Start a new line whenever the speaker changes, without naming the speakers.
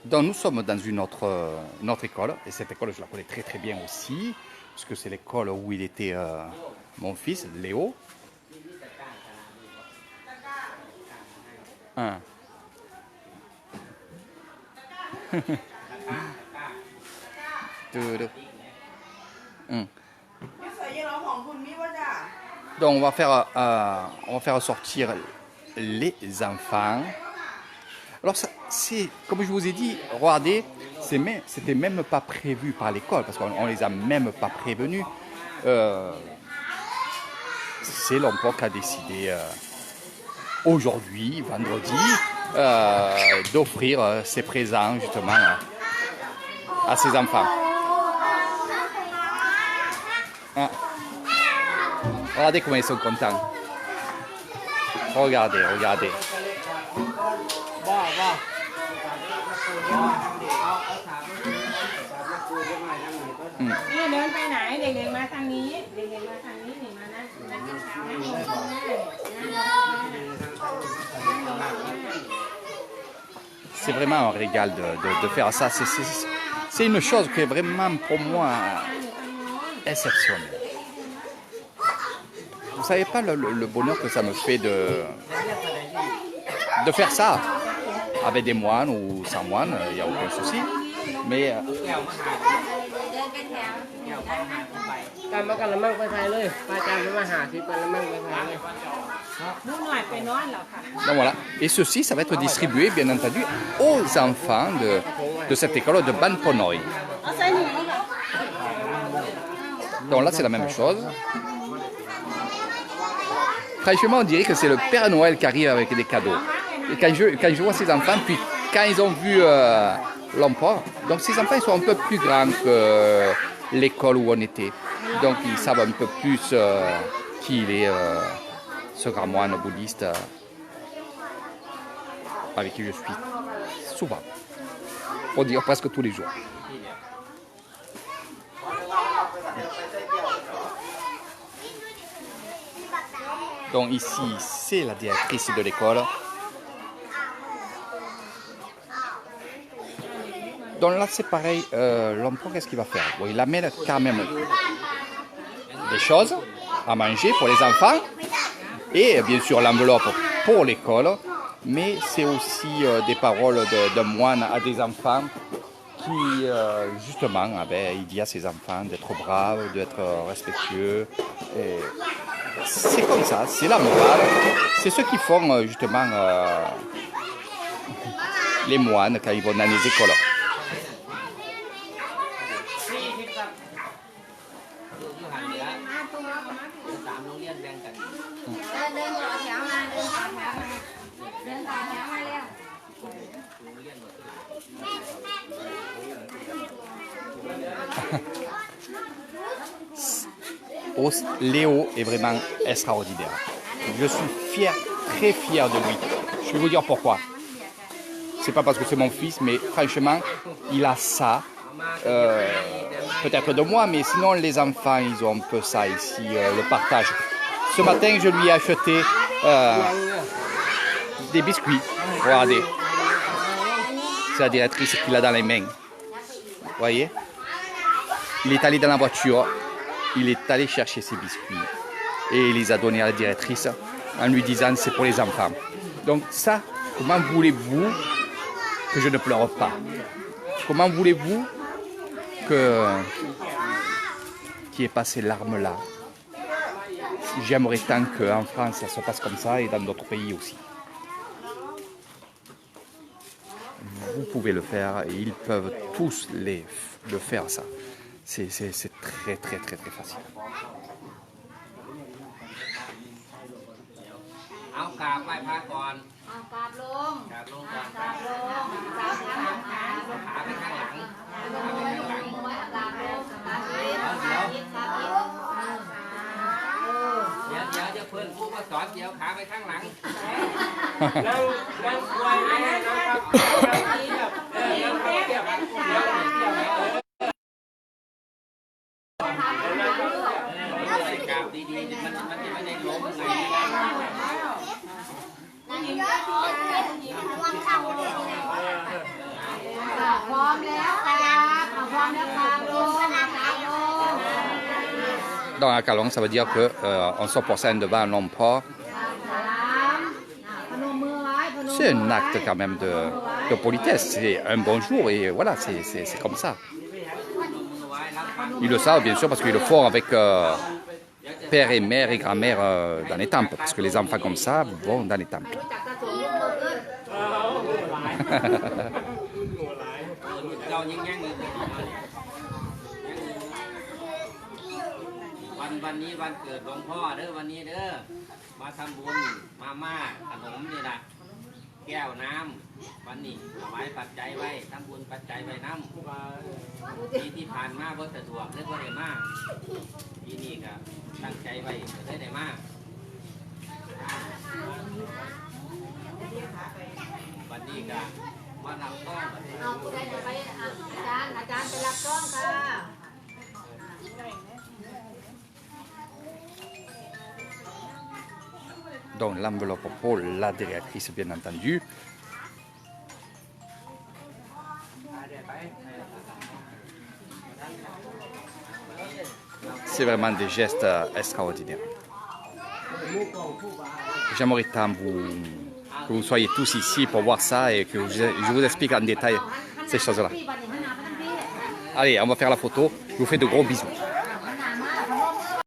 Donc nous sommes dans une autre école, et cette école je la connais très très bien aussi, puisque c'est l'école où il était mon fils, Léo. Un. Deux, deux. Un. Donc on va faire sortir les enfants. Alors c'est comme je vous ai dit, regardez, c'était même pas prévu par l'école parce qu'on les a même pas prévenus. C'est l'emploi qui a décidé aujourd'hui, vendredi, d'offrir ces présents justement à ses enfants. Ah. Regardez comment ils sont contents. Regardez, regardez. C'est vraiment un régal de faire ça. C'est une chose qui est vraiment pour moi exceptionnelle. Vous savez pas le bonheur que ça me fait de faire ça avec des moines ou sans moines, il n'y a aucun souci. Mais donc voilà. Et ceci, ça va être distribué, bien entendu, aux enfants de cette école de Ban Ponoy. Donc là, c'est la même chose. Franchement, on dirait que c'est le Père Noël qui arrive avec des cadeaux. Et quand je vois ces enfants, puis quand ils ont vu l'emploi, donc ces enfants ils sont un peu plus grands que l'école où on était. Donc ils savent un peu plus qui il est, ce grand moine bouddhiste avec qui je suis souvent, pour dire presque tous les jours. Donc ici, c'est la directrice de l'école. Donc là, c'est pareil, l'emploi, qu'est-ce qu'il va faire? Bon, il amène quand même des choses à manger pour les enfants et bien sûr l'enveloppe pour l'école, mais c'est aussi des paroles de moine à des enfants qui, justement, il dit à ses enfants d'être braves, d'être respectueux. Et c'est comme ça, c'est la morale. C'est ce qu'ils font justement les moines quand ils vont dans les écoles. Léo est vraiment extraordinaire. Je suis fier, très fier de lui. Je vais vous dire pourquoi. C'est pas parce que c'est mon fils, mais franchement, il a ça. Peut-être de moi, mais sinon les enfants, ils ont un peu ça ici, le partage. Ce matin, je lui ai acheté des biscuits. Regardez. C'est la directrice qui l'a dans les mains. Vous voyez? Il est allé dans la voiture. Il est allé chercher ses biscuits et il les a donnés à la directrice en lui disant c'est pour les enfants. Donc ça, comment voulez-vous que je ne pleure pas? Comment voulez-vous qu'il ait pas ces larmes-là? J'aimerais tant qu'en France ça se passe comme ça et dans d'autres pays aussi. Vous pouvez le faire et ils peuvent tous le faire ça. C'est très très très très facile. dans la Kalong, ça veut dire qu'on se procède devant un lompo. C'est un acte quand même de politesse, c'est un bonjour et voilà, c'est comme ça. Ils le savent bien sûr parce qu'ils le font avec père et mère et grand-mère dans les temples, parce que les enfants comme ça vont dans les temples.
วันนี้วันเกิดหลวงพ่อเด้อวันนี้เด้อมาทำบุญมาม่าขนมนี่ล่ะแก้วน้ำวันนี้ถวายปัจจัยไว้ทำบุญปัจจัยไว้น้ำปีที่ผ่านมาบ่สะดวกเลยบ่ได้มาปีนี้ก็ตั้งใจไว้จะได้มาวันนี้ก็มารับต้อง
เอาผู้ใดจะไปอาจารย์ไปรับต้องค่ะ
Donc l'enveloppe pour la directrice, bien entendu. C'est vraiment des gestes extraordinaires. J'aimerais tant que vous soyez tous ici pour voir ça et que je vous explique en détail ces choses-là. Allez, on va faire la photo. Je vous fais de gros bisous.